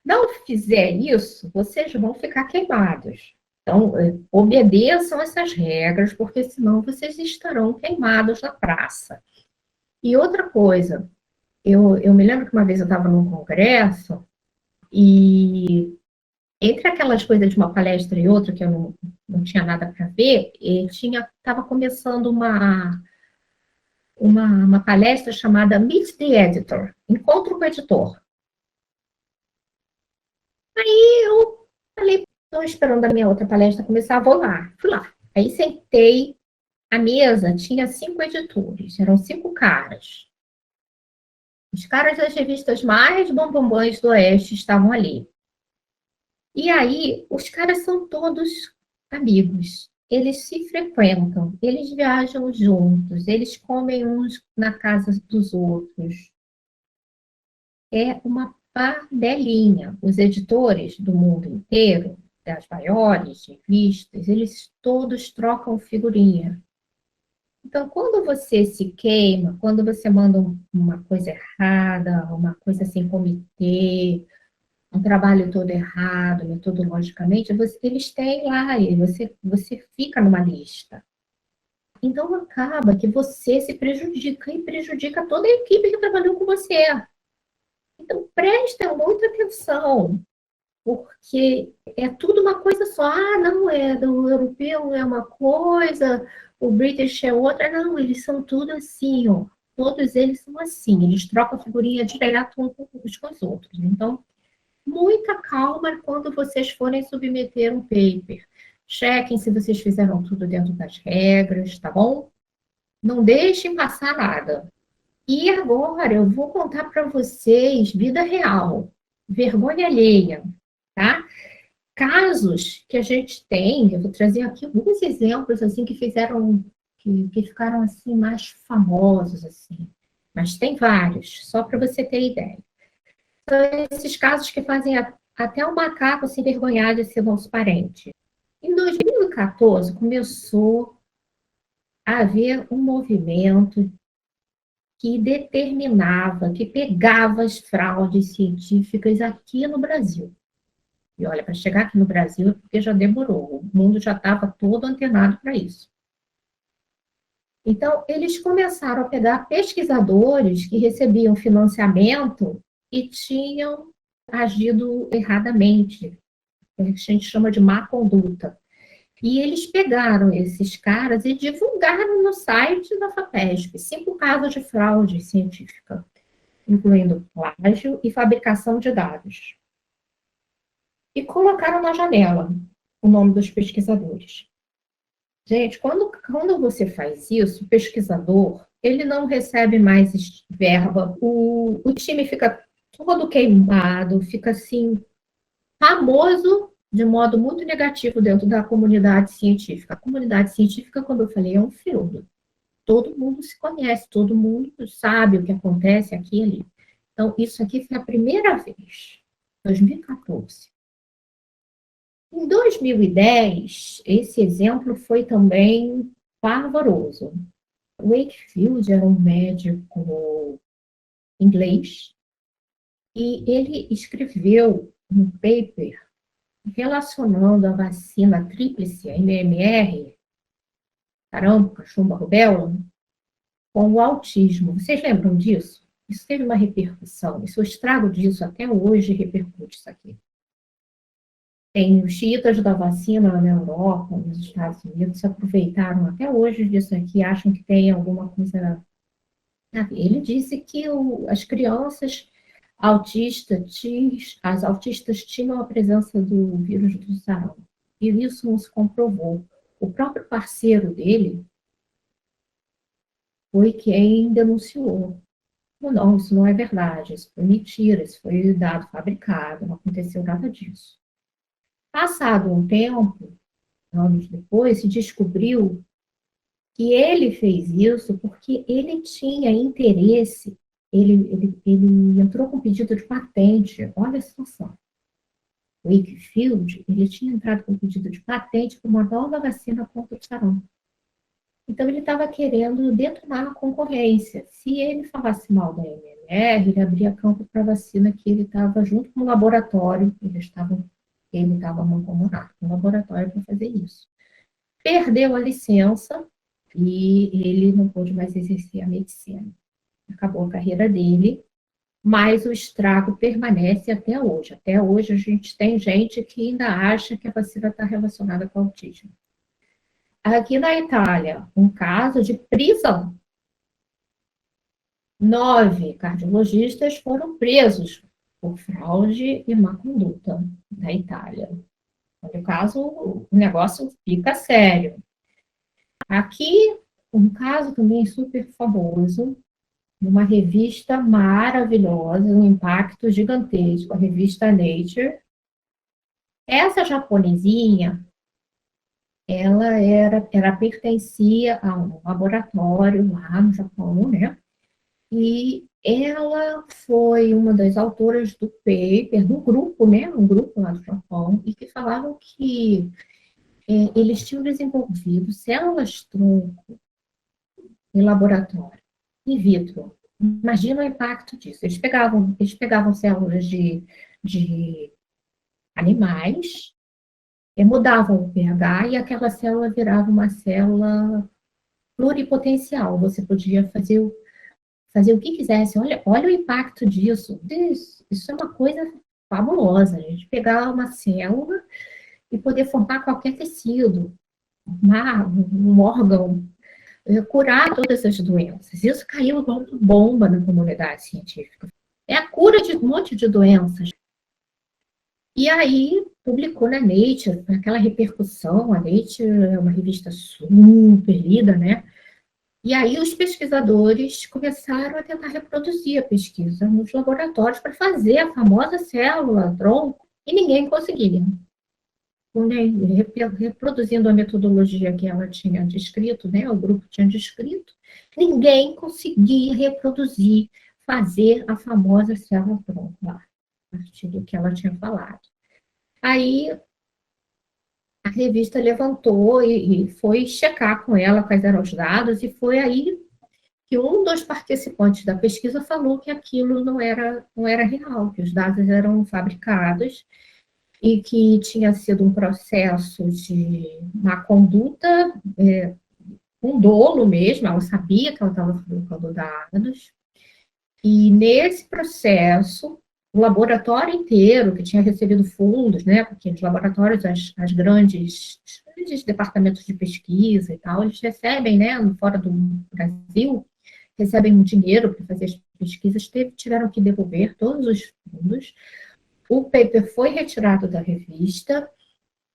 Não fizer isso, vocês vão ficar queimados. Então, obedeçam essas regras, porque senão vocês estarão queimados na praça. E outra coisa, eu me lembro que uma vez eu estava num congresso e entre aquelas coisas de uma palestra e outra, que eu não tinha nada para ver, estava começando uma palestra chamada Meet the Editor, Encontro com o Editor. Aí eu falei, estou esperando a minha outra palestra começar, vou lá. Fui lá. Aí sentei, a mesa tinha 5 editores, eram 5 caras. Os caras das revistas mais bombambãs do Oeste estavam ali. E aí, os caras são todos amigos. Eles se frequentam, eles viajam juntos, eles comem uns na casa dos outros. É uma panelinha. Os editores do mundo inteiro, das maiores revistas, eles todos trocam figurinha. Então, quando você se queima, quando você manda uma coisa errada, uma coisa sem comitê, um trabalho todo errado, metodologicamente, eles têm lá, e você fica numa lista. Então, acaba que você se prejudica e prejudica toda a equipe que trabalhou com você. Então, prestem muita atenção, porque é tudo uma coisa só. Ah, não, do europeu é uma coisa, o British é outra. Não, eles são tudo assim, ó. Todos eles são assim, eles trocam figurinha direto uns com os outros. Então, muita calma quando vocês forem submeter um paper. Chequem se vocês fizeram tudo dentro das regras, tá bom? Não deixem passar nada. E agora eu vou contar para vocês vida real, vergonha alheia, tá? Casos que a gente tem, eu vou trazer aqui alguns exemplos assim que fizeram que ficaram assim mais famosos assim. Mas tem vários, só para você ter ideia. São esses casos que fazem até o macaco se envergonhar de ser nosso parente. Em 2014 começou a haver um movimento que determinava, que pegava as fraudes científicas aqui no Brasil. E olha, para chegar aqui no Brasil, é porque já demorou, o mundo já estava todo antenado para isso. Então, eles começaram a pegar pesquisadores que recebiam financiamento e tinham agido erradamente, que a gente chama de má conduta. E eles pegaram esses caras e divulgaram no site da FAPESP 5 casos de fraude científica, incluindo plágio e fabricação de dados. E colocaram na janela o nome dos pesquisadores. Gente, quando você faz isso, o pesquisador, ele não recebe mais verba, o time fica todo queimado, fica assim, famoso de modo muito negativo dentro da comunidade científica. A comunidade científica, como eu falei, é um feudo. Todo mundo se conhece, todo mundo sabe o que acontece aqui e ali. Então, isso aqui foi a primeira vez, 2014. Em 2010, esse exemplo foi também pavoroso. Wakefield era um médico inglês e ele escreveu um paper relacionando a vacina tríplice, a MMR, sarampo, cachumba, rubéola, com o autismo. Vocês lembram disso? Isso teve uma repercussão. Isso, o estrago disso até hoje repercute isso aqui. Tem os xiitas da vacina na Europa, nos Estados Unidos, se aproveitaram até hoje disso aqui, acham que tem alguma coisa a ver. Ele disse que as crianças as autistas tinham a presença do vírus do sarampo, e isso não se comprovou. O próprio parceiro dele foi quem denunciou. Não, isso não é verdade, isso foi mentira, isso foi dado fabricado, não aconteceu nada disso. Passado um tempo, anos depois, se descobriu que ele fez isso porque ele tinha interesse, ele entrou com pedido de patente, olha a situação. O Wakefield, ele tinha entrado com pedido de patente para uma nova vacina contra o sarampo. Então, ele estava querendo detonar a concorrência. Se ele falasse mal da MMR, ele abria campo para a vacina que ele estava junto com o laboratório, ele estava mancomunado com o laboratório para fazer isso. Perdeu a licença e ele não pôde mais exercer a medicina. Acabou a carreira dele, mas o estrago permanece até hoje. Até hoje a gente tem gente que ainda acha que a vacina está relacionada com o autismo. Aqui na Itália, um caso de prisão. 9 cardiologistas foram presos por fraude e má conduta na Itália. No caso, o negócio fica sério. Aqui, um caso também super famoso, numa revista maravilhosa, um impacto gigantesco, a revista Nature. Essa japonesinha, ela pertencia a um laboratório lá no Japão, né? E ela foi uma das autoras do paper, do grupo, né? Um grupo lá do Japão, e que falavam que eles tinham desenvolvido células-tronco em laboratório, in vitro. Imagina o impacto disso. Eles pegavam células de animais, mudavam o pH e aquela célula virava uma célula pluripotencial. Você podia fazer o que quisesse. Olha o impacto disso. Isso é uma coisa fabulosa. A gente pegar uma célula e poder formar qualquer tecido, um órgão, curar todas as doenças. Isso caiu igual uma bomba na comunidade científica. É a cura de um monte de doenças. E aí, publicou na Nature, aquela repercussão. A Nature é uma revista super lida, né? E aí os pesquisadores começaram a tentar reproduzir a pesquisa nos laboratórios para fazer a famosa célula tronco, e ninguém conseguia. né, reproduzindo a metodologia que ela tinha descrito, né, o grupo tinha descrito, ninguém conseguia reproduzir, fazer a famosa célula-tronco lá, a partir do que ela tinha falado. Aí a revista levantou e foi checar com ela quais eram os dados, e foi aí que um dos participantes da pesquisa falou que aquilo não era real, que os dados eram fabricados e que tinha sido um processo de má conduta, um dolo mesmo, ela sabia que ela estava fabricando dados, e nesse processo, o laboratório inteiro, que tinha recebido fundos, né, porque os laboratórios, os grandes departamentos de pesquisa e tal, eles recebem, né, fora do Brasil, recebem um dinheiro para fazer as pesquisas, tiveram que devolver todos os fundos. O paper foi retirado da revista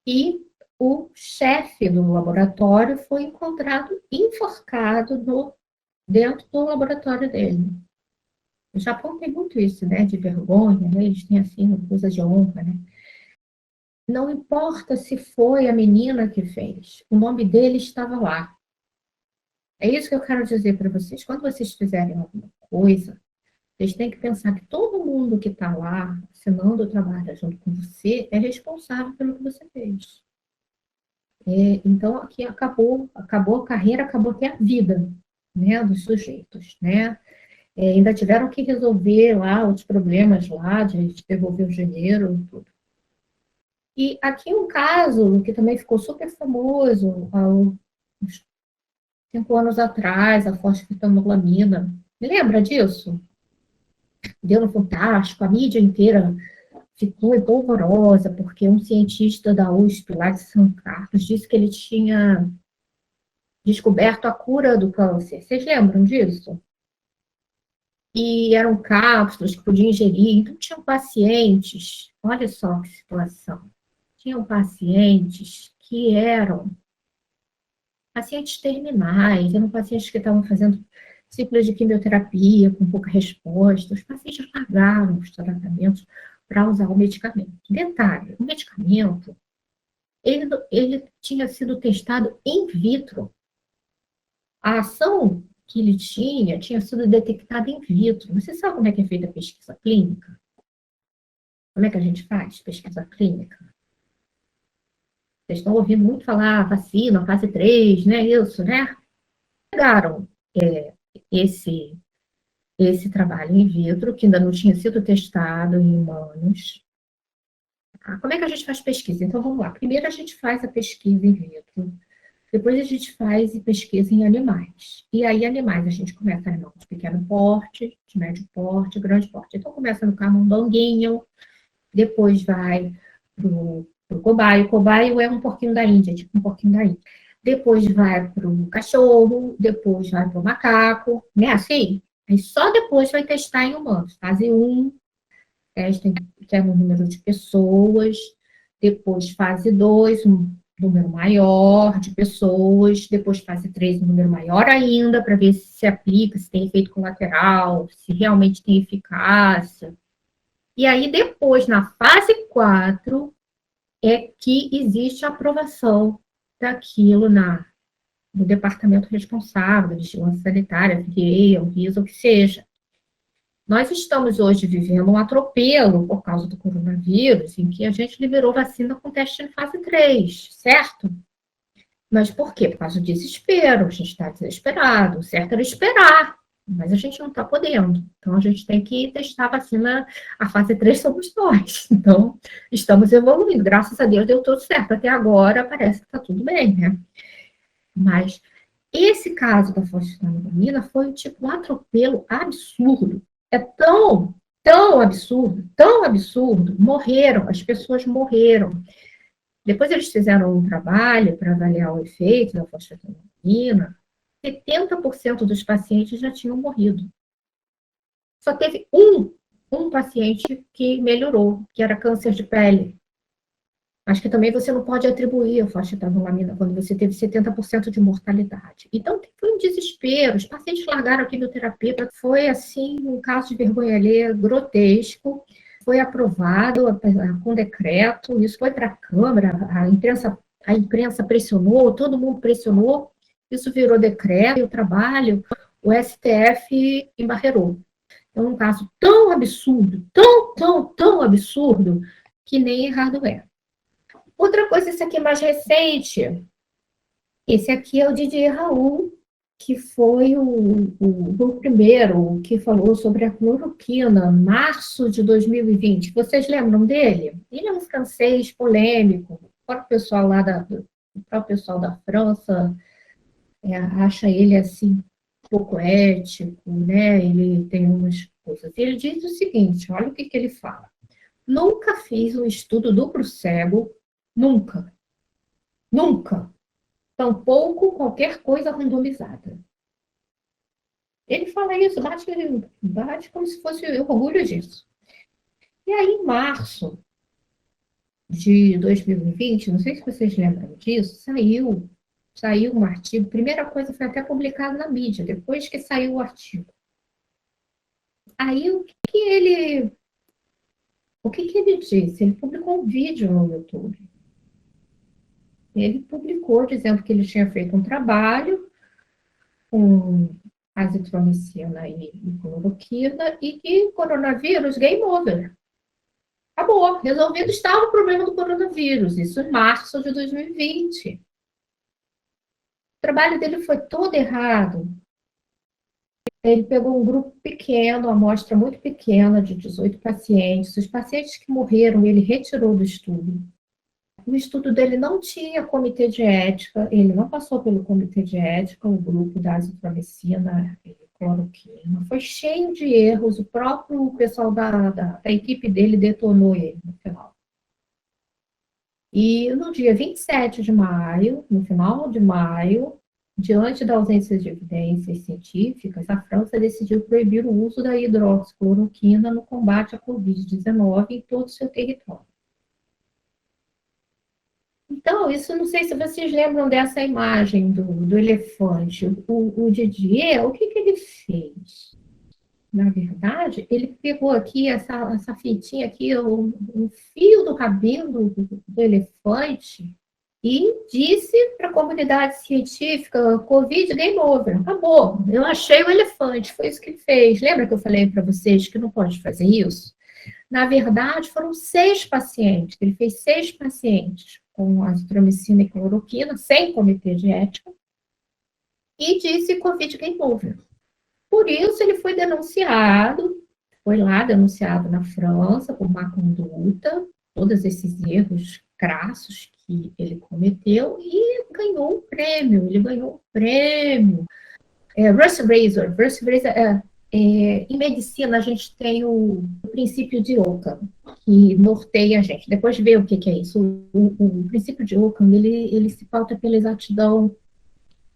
e o chefe do laboratório foi encontrado enforcado dentro do laboratório dele. O Japão tem muito isso, né, de vergonha, né? Eles têm, assim, coisa de honra, né? Não importa se foi a menina que fez, o nome dele estava lá. É isso que eu quero dizer para vocês. Quando vocês fizerem alguma coisa, vocês têm que pensar que todo mundo que está lá, assinando o trabalho junto com você, é responsável pelo que você fez. Então, aqui acabou a carreira, acabou até a vida, né, dos sujeitos, né? Ainda tiveram que resolver lá os problemas lá, de devolver o dinheiro e tudo. E aqui um caso que também ficou super famoso, há uns 5 anos atrás, a fosfetanolamina. Me lembra disso? Deu no Fantástico, a mídia inteira ficou polvorosa, porque um cientista da USP, lá de São Carlos, disse que ele tinha descoberto a cura do câncer. Vocês lembram disso? E eram cápsulas que podia ingerir. Então, tinham pacientes, olha só que situação, tinham pacientes que eram pacientes terminais, eram pacientes que estavam fazendo ciclos de quimioterapia com pouca resposta. Os pacientes pagaram os tratamentos para usar o medicamento. Detalhe, o medicamento, ele tinha sido testado in vitro. A ação que ele tinha sido detectada in vitro. Você sabe como é que é feita a pesquisa clínica? Como é que a gente faz pesquisa clínica? Vocês estão ouvindo muito falar vacina, fase 3, né? Isso, né? Pegaram esse trabalho in vitro, que ainda não tinha sido testado em humanos. Como é que a gente faz pesquisa? Então, vamos lá. Primeiro, a gente faz a pesquisa in vitro. Depois, a gente faz pesquisa em animais. E aí, animais, a gente começa animal de pequeno porte, de médio porte, grande porte. Então, começa no camundonguinho, depois vai pro cobaio. O cobaio é um porquinho da Índia, tipo um porquinho da Índia. Depois vai pro cachorro, depois vai pro macaco, né? Assim, aí só depois vai testar em humanos. Fase 1, testa em pequeno número de pessoas. Depois, fase 2, um número maior de pessoas. Depois, fase 3, um número maior ainda, para ver se aplica, se tem efeito colateral, se realmente tem eficácia. E aí, depois, na fase 4, é que existe a aprovação daquilo no departamento responsável, da vigilância sanitária, FDA, Anvisa, o que seja. Nós estamos hoje vivendo um atropelo por causa do coronavírus, em que a gente liberou vacina com teste em fase 3, certo? Mas por quê? Por causa do desespero, a gente está desesperado. O certo era esperar, mas a gente não está podendo. Então, a gente tem que testar a vacina, a fase 3 somos nós. Então, estamos evoluindo. Graças a Deus deu tudo certo. Até agora parece que está tudo bem, né? Mas esse caso da fosfetanolamina foi tipo um atropelo absurdo. É tão absurdo, morreram, as pessoas morreram. Depois eles fizeram um trabalho para avaliar o efeito da fosfetanolamina, 70% dos pacientes já tinham morrido. Só teve um paciente que melhorou, que era câncer de pele. Acho que também você não pode atribuir a fosfetanolamina quando você teve 70% de mortalidade. Então, foi um desespero. Os pacientes largaram a quimioterapia. Foi, assim, um caso de vergonha alheia grotesco. foi aprovado com decreto, isso foi para a Câmara, a imprensa pressionou, todo mundo pressionou, isso virou decreto, e o trabalho, o STF embarreirou. Então, um caso tão absurdo, tão absurdo, que nem errado é. Outra coisa, esse aqui é mais recente, esse aqui é o Didier Raoult, que foi o primeiro que falou sobre a cloroquina, março de 2020. Vocês lembram dele? Ele é um francês polêmico. O próprio pessoal lá o próprio pessoal da França acha ele assim um pouco ético, né? Ele tem umas coisas. Ele diz o seguinte: olha o que ele fala. Nunca fiz um estudo duplo cego, nunca. Tampouco qualquer coisa randomizada. Ele fala isso, bate como se fosse orgulho disso. E aí, em março de 2020, não sei se vocês lembram disso, saiu um artigo, primeira coisa foi até publicado na mídia, depois que saiu o artigo. Aí, o que ele disse? Ele publicou um vídeo no YouTube. Ele publicou dizendo que ele tinha feito um trabalho com azitromicina e cloroquina e que coronavírus, game over. Acabou, resolvido estava o problema do coronavírus, isso em março de 2020. O trabalho dele foi todo errado. Ele pegou um grupo pequeno, uma amostra muito pequena, de 18 pacientes. Os pacientes que morreram, ele retirou do estudo. O estudo dele não tinha comitê de ética, ele não passou pelo comitê de ética, o grupo da azitromicina e cloroquina. Foi cheio de erros, o próprio pessoal da equipe dele detonou ele no final. E no dia 27 de maio, no final de maio, diante da ausência de evidências científicas, a França decidiu proibir o uso da hidroxicloroquina no combate à Covid-19 em todo o seu território. Então, isso não sei se vocês lembram dessa imagem do elefante. O Didier, o que ele fez? Na verdade, ele pegou aqui essa fitinha aqui, o fio do cabelo do elefante e disse para a comunidade científica, Covid, game over, acabou. Eu achei o elefante, foi isso que ele fez. Lembra que eu falei para vocês que não pode fazer isso? Na verdade, foram 6 pacientes. Ele fez 6 pacientes com azitromicina e cloroquina, sem comitê de ética, e disse Covid game over. Por isso, ele foi denunciado na França por má conduta, todos esses erros crassos que ele cometeu, e ganhou um prêmio. Ele ganhou um prêmio. Russ Razor, em medicina, a gente tem o princípio de Ockham, que norteia a gente. Depois vê o que é isso. O princípio de Ockham, ele se pauta pela exatidão,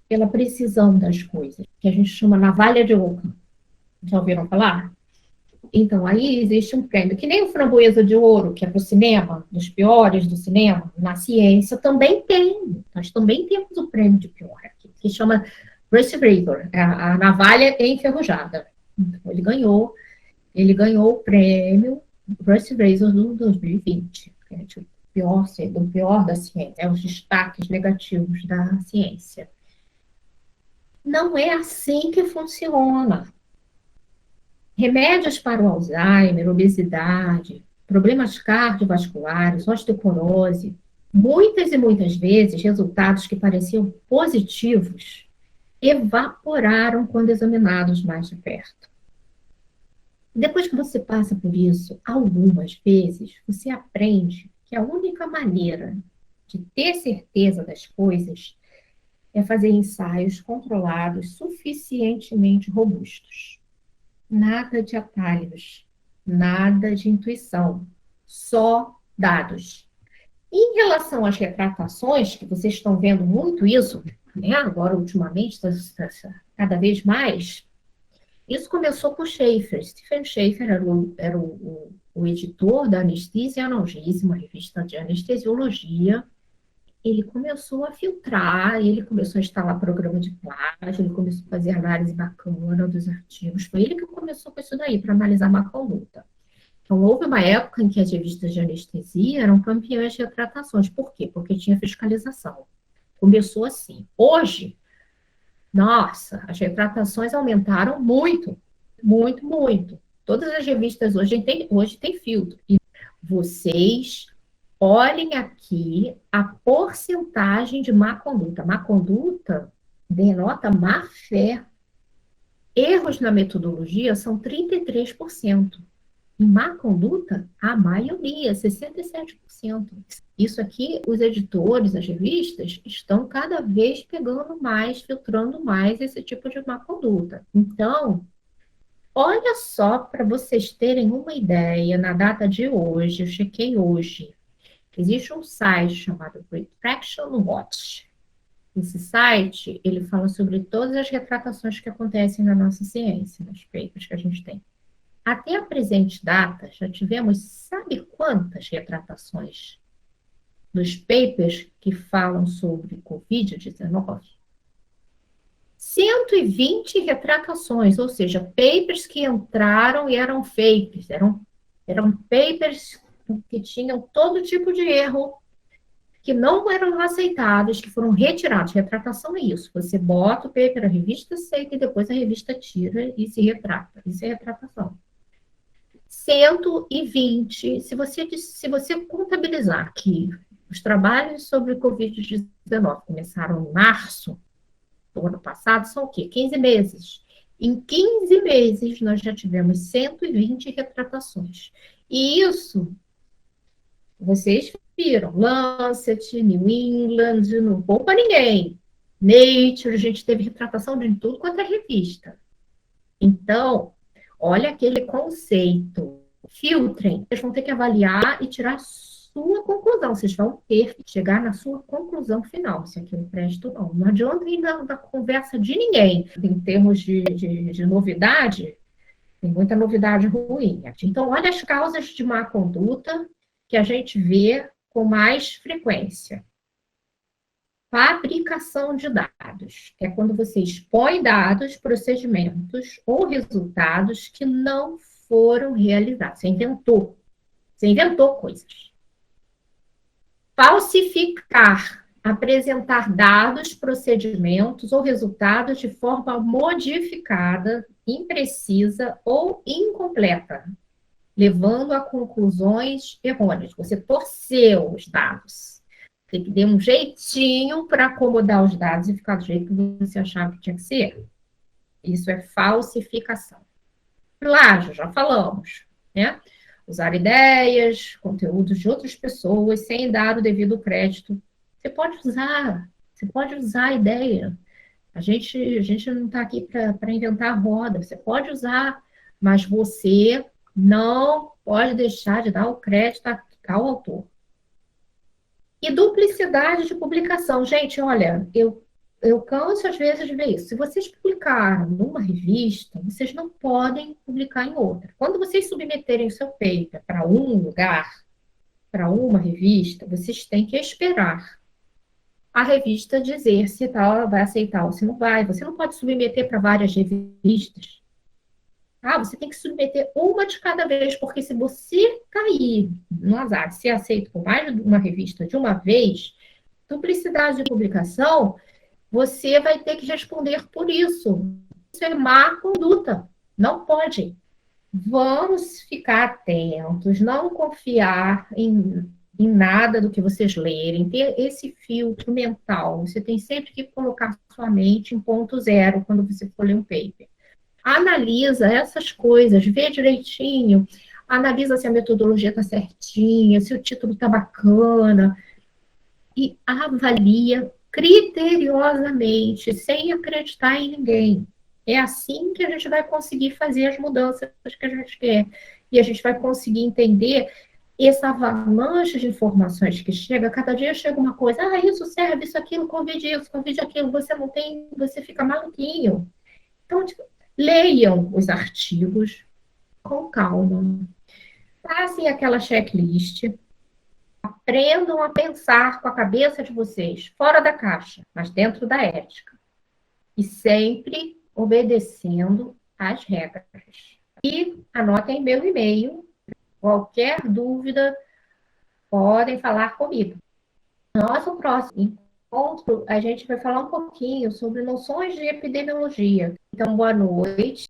pela precisão das coisas, que a gente chama navalha de Ockham. Já ouviram falar? Então, aí existe um prêmio, que nem o Framboesa de Ouro, que é para o cinema, dos piores do cinema, na ciência também tem. Nós também temos o prêmio de pior aqui, que chama Russ Razor, a navalha enferrujada. Então, ele ganhou o prêmio Russ Razor no 2020, que é o pior da ciência, os destaques negativos da ciência. Não é assim que funciona. Remédios para o Alzheimer, obesidade, problemas cardiovasculares, osteoporose, muitas e muitas vezes resultados que pareciam positivos evaporaram quando examinados mais de perto. Depois que você passa por isso, algumas vezes, você aprende que a única maneira de ter certeza das coisas é fazer ensaios controlados suficientemente robustos. Nada de atalhos, nada de intuição, só dados. Em relação às retratações, que vocês estão vendo muito isso, né, agora ultimamente, cada vez mais, isso começou com Schaefer. Stephen Schaefer era o editor da Anestesia e Analgesia, uma revista de anestesiologia. Ele começou a filtrar, ele começou a instalar programa de plágio, ele começou a fazer análise bacana dos artigos. Foi ele que começou com isso daí, para analisar má conduta. Então, houve uma época em que as revistas de anestesia eram campeãs de retratações. Por quê? Porque tinha fiscalização. Começou assim. Hoje, nossa, as retratações aumentaram muito, muito, muito. Todas as revistas hoje têm filtro. E vocês olhem aqui a porcentagem de má conduta. Má conduta denota má fé. Erros na metodologia são 33%. Em má conduta, a maioria, 67%. Isso aqui, os editores, as revistas, estão cada vez pegando mais, filtrando mais esse tipo de má conduta. Então, olha só para vocês terem uma ideia, na data de hoje, eu chequei hoje, existe um site chamado Retraction Watch. Esse site, ele fala sobre todas as retratações que acontecem na nossa ciência, nos papers que a gente tem. Até a presente data, já tivemos, sabe quantas retratações dos papers que falam sobre Covid-19? 120 retratações, ou seja, papers que entraram e eram fakes, eram papers que tinham todo tipo de erro, que não eram aceitáveis, que foram retirados. Retratação é isso, você bota o paper, a revista aceita e depois a revista tira e se retrata. Isso é retratação. 120, se você contabilizar que os trabalhos sobre Covid-19 começaram em março do ano passado, são o quê? 15 meses. Em 15 meses, nós já tivemos 120 retratações. E isso, vocês viram, Lancet, New England, não poupa ninguém. Nature, a gente teve retratação de tudo quanto é revista. Então, olha aquele conceito. Filtrem. Vocês vão ter que avaliar e tirar a sua conclusão. Vocês vão ter que chegar na sua conclusão final, se aquilo presta ou não. Não adianta ir na conversa de ninguém. Em termos de novidade, tem muita novidade ruim. Então, olha as causas de má conduta que a gente vê com mais frequência. Fabricação de dados. É quando você expõe dados, procedimentos ou resultados que não foram realizados. Você inventou. Você inventou coisas. Falsificar. Apresentar dados, procedimentos ou resultados de forma modificada, imprecisa ou incompleta, levando a conclusões errôneas. Você torceu os dados. Tem que dar um jeitinho para acomodar os dados e ficar do jeito que você achava que tinha que ser. Isso é falsificação. Plágio, já falamos, né? Usar ideias, conteúdos de outras pessoas sem dar o devido crédito. Você pode usar a ideia. A gente não está aqui para inventar a roda. Você pode usar, mas você não pode deixar de dar o crédito ao autor. E duplicidade de publicação. Gente, olha, eu canso às vezes de ver isso. Se vocês publicaram numa revista, vocês não podem publicar em outra. Quando vocês submeterem o seu paper para um lugar, para uma revista, vocês têm que esperar a revista dizer se ela vai aceitar ou se não vai. Você não pode submeter para várias revistas. Você tem que submeter uma de cada vez, porque se você cair no azar, ser aceito por mais de uma revista de uma vez, duplicidade de publicação, você vai ter que responder por isso. Isso é má conduta. Não pode. Vamos ficar atentos, não confiar em nada do que vocês lerem, ter esse filtro mental. Você tem sempre que colocar sua mente em ponto zero quando você for ler um paper. Analisa essas coisas, vê direitinho, analisa se a metodologia está certinha, se o título está bacana, e avalia criteriosamente, sem acreditar em ninguém. É assim que a gente vai conseguir fazer as mudanças que a gente quer. E a gente vai conseguir entender essa avalanche de informações que chega, cada dia chega uma coisa, isso serve, isso, aquilo, convide isso, convide aquilo, você não tem, você fica maluquinho. Então, leiam os artigos com calma. Passem aquela checklist. Aprendam a pensar com a cabeça de vocês, fora da caixa, mas dentro da ética. E sempre obedecendo às regras. E anotem meu e-mail Qualquer dúvida, podem falar comigo. Nosso próximo encontro, a gente vai falar um pouquinho sobre noções de epidemiologia. Então, boa noite.